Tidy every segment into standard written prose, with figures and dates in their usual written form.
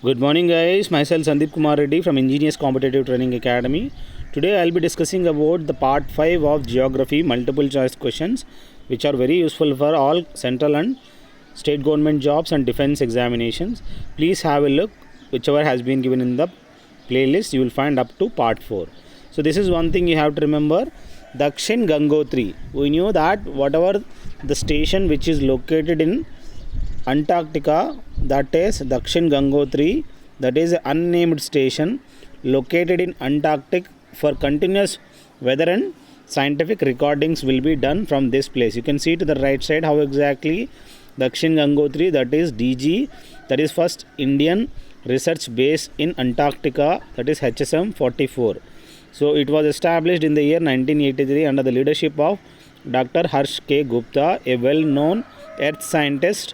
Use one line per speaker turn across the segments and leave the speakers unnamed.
Good morning, guys. Myself Sandeep Kumar Reddy from Engineers Competitive Training Academy. Today, I'll be discussing about the part 5 of Geography multiple choice questions, which are very useful for all central and state government jobs and defense examinations. Please have a look, whichever has been given in the playlist, you will find up to part 4. So, this is one thing you have to remember. Dakshin Gangotri. We knew that whatever the station which is located in Antarctica, that is Dakshin Gangotri, that is an unnamed station located in Antarctic. For continuous weather and scientific recordings will be done from this place. You can see to the right side how exactly Dakshin Gangotri, that is DG, that is first Indian research base in Antarctica, that is HSM 44. So it was established in the year 1983 under the leadership of Dr. Harsh K. Gupta, a well-known earth scientist,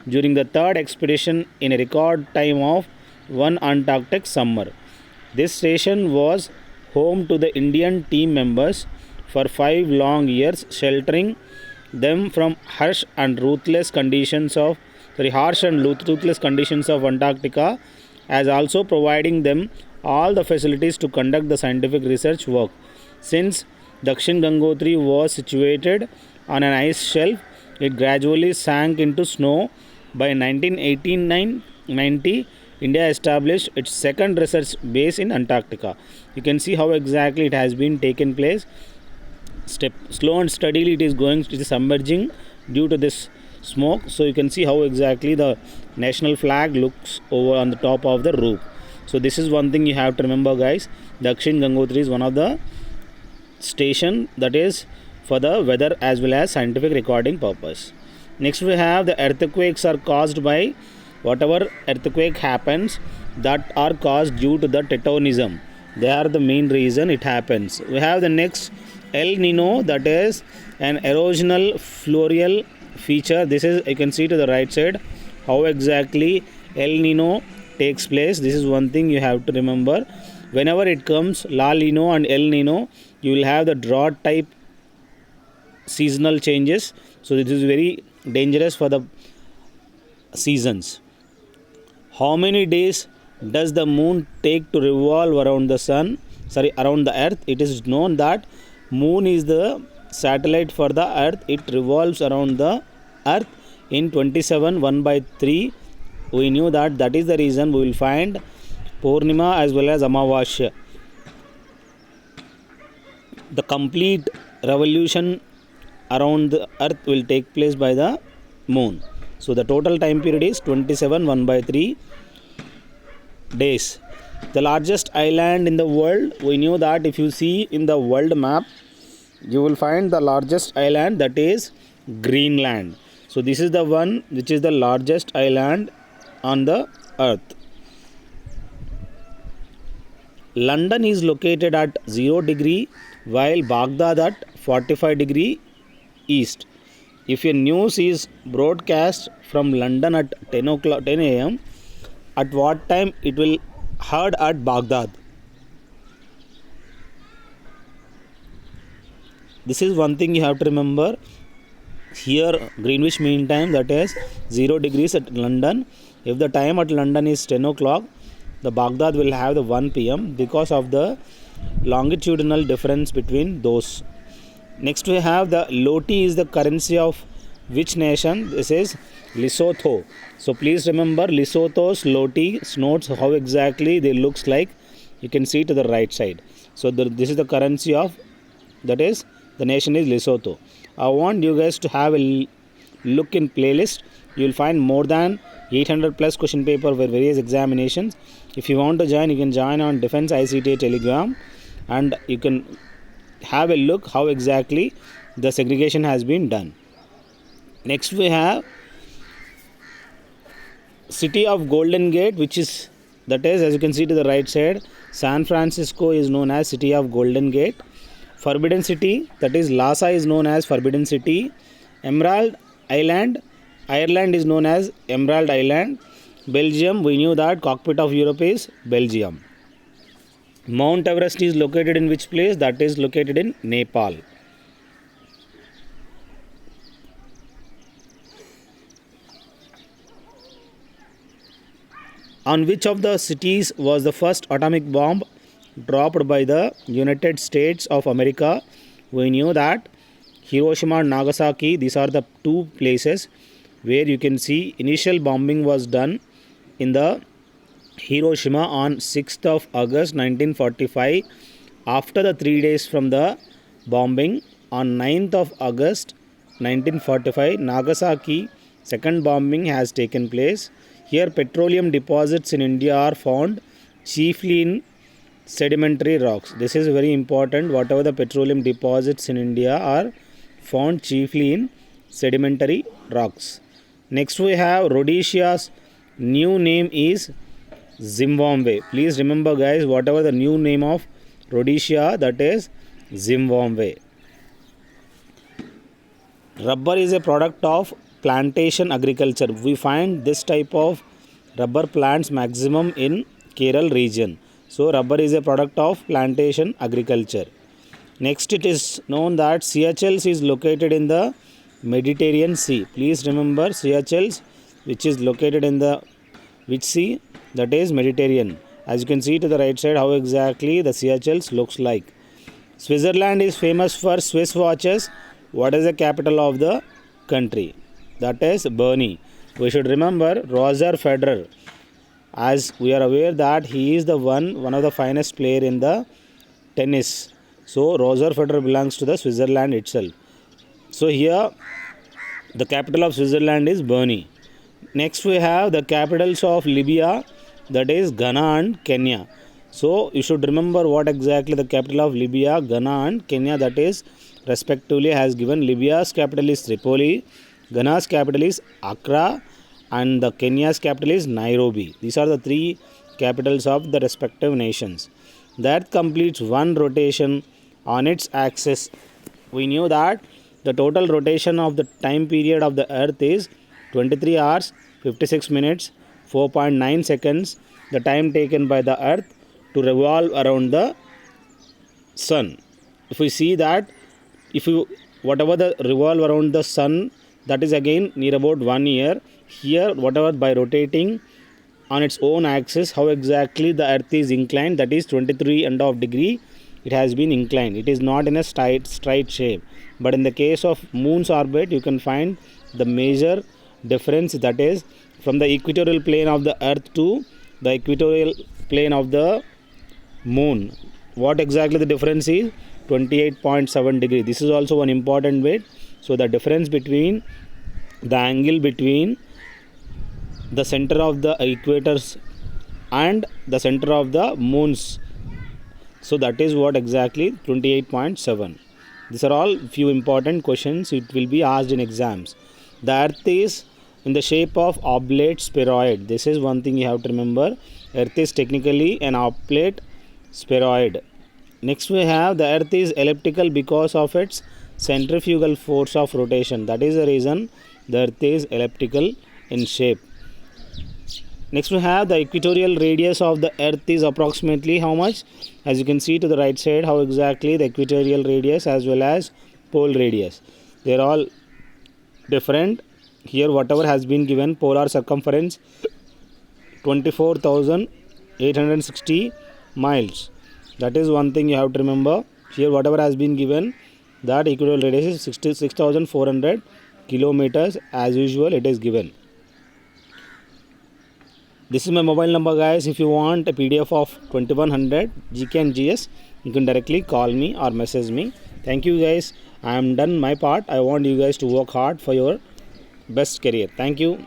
during the third expedition in a record time of one Antarctic summer. This station was home to the Indian team members for 5 long years, sheltering them from harsh and ruthless conditions of Antarctica, as also providing them all the facilities to conduct the scientific research work. Since Dakshin Gangotri was situated on an ice shelf, it gradually sank into snow. By 1989-90, India established its second research base in Antarctica. You can see how exactly it has been taken place. Slow and steadily it is submerging due to this smoke. So you can see how exactly the national flag looks over on the top of the roof. So this is one thing you have to remember, guys. Dakshin Gangotri is one of the station that is for the weather as well as scientific recording purpose. Next we have the earthquakes are caused by whatever earthquake happens that are caused due to the tectonism. They are the main reason it happens. We have the next El Nino, that is an erosional fluvial feature. This is, you can see to the right side how exactly El Nino takes place. This is one thing you have to remember. Whenever it comes La Nino and El Nino, you will have the drought type seasonal changes. So this is very dangerous for the seasons. How many days does the moon take to revolve around the around the earth? It is known that moon is the satellite for the earth. It revolves around the earth in 27 1 by 3. We knew that is the reason we will find Purnima as well as Amavasya. The complete revolution around the earth will take place by the moon. So the total time period is 27 1 by 3 days. The largest island in the world, we knew that if you see in the world map, you will find the largest island, that is Greenland. So this is the one which is the largest island on the earth. London is located at 0 degree while Baghdad at 45 degree east. If a news is broadcast from London at 10 a.m., at what time it will heard at Baghdad? This is one thing you have to remember. Here Greenwich Mean Time, that is 0 degrees at London. If the time at London is 10 o'clock, the Baghdad will have the 1 p.m. because of the longitudinal difference between those. Next we have the Loti is the currency of which nation? This is Lesotho. So please remember Lesotho's Loti notes how exactly they looks like. You can see to the right side. So this is the currency of, that is, the nation is Lesotho. I want you guys to have a look in playlist. You will find more than 800 plus question paper for various examinations. If you want to join, you can join on Defense ICT Telegram, and you can have a look how exactly the segregation has been done. Next we have City of Golden Gate, which is, that is, as you can see to the right side, San Francisco is known as City of Golden Gate. Forbidden City, that is Lhasa, is known as Forbidden City. Emerald Island, Ireland, is known as Emerald Island. Belgium, we knew that cockpit of Europe is Belgium. Mount Everest is located in which place? That is located in Nepal. On which of the cities was the first atomic bomb dropped by the United States of America? We knew that Hiroshima and Nagasaki, these are the two places where you can see initial bombing was done in the Hiroshima on 6th of August 1945. After the 3 days from the bombing, on 9th of August 1945, Nagasaki second bombing has taken place. Here petroleum deposits in India are found chiefly in sedimentary rocks. This is very important. Whatever the petroleum deposits in India are found chiefly in sedimentary rocks. Next we have Rhodesia's new name is Zimbabwe. Please remember guys, whatever the new name of Rhodesia, that is Zimbabwe. Rubber is a product of plantation agriculture. We find this type of rubber plants maximum in Kerala region. So rubber is a product of plantation agriculture. Next it is known that Seychelles is located in the Mediterranean Sea. Please remember Seychelles, which is located in the which sea? That is Mediterranean. As you can see to the right side how exactly the Seychelles looks like. Switzerland is famous for Swiss watches. What is the capital of the country? That is Bern. We should remember Roger Federer, as we are aware that he is the one of the finest player in the tennis. So Roger Federer belongs to the Switzerland itself. So here the capital of Switzerland is Bern. Next we have the capitals of Libya, that is Ghana and Kenya. So you should remember what exactly the capital of Libya, Ghana and Kenya, that is respectively has given. Libya's capital is Tripoli, Ghana's capital is Accra, and the Kenya's capital is Nairobi. These are the three capitals of the respective nations. That completes one rotation on its axis. We knew that the total rotation of the time period of the earth is 23 hours 56 minutes 4.9 seconds, the time taken by the earth to revolve around the sun. If we see that, if you whatever the revolve around the sun, that is again near about 1 year. Here whatever by rotating on its own axis, how exactly the earth is inclined, that is 23.5 degree, it has been inclined. It is not in a straight shape. But in the case of moon's orbit, you can find the major difference, that is from the equatorial plane of the earth to the equatorial plane of the moon. What exactly the difference is? 28.7 degree. This is also one important bit. So the difference between the angle between the center of the equators and the center of the moons, so that is what exactly 28.7. These are all few important questions it will be asked in exams. The earth is in the shape of oblate spheroid. This is one thing you have to remember. Earth is technically an oblate spheroid. Next we have the earth is elliptical because of its centrifugal force of rotation. That is the reason the earth is elliptical in shape. Next we have the equatorial radius of the earth is approximately how much? As you can see to the right side how exactly the equatorial radius as well as pole radius, they are all different. Here whatever has been given, polar circumference 24,860 miles. That is one thing you have to remember. Here whatever has been given, that equatorial radius is 66,400 kilometers. As usual it is given. This is my mobile number guys. If you want a PDF of 2100 GK and GS, you can directly call me or message me. Thank you guys. I am done my part. I want you guys to work hard for your best career. Thank you.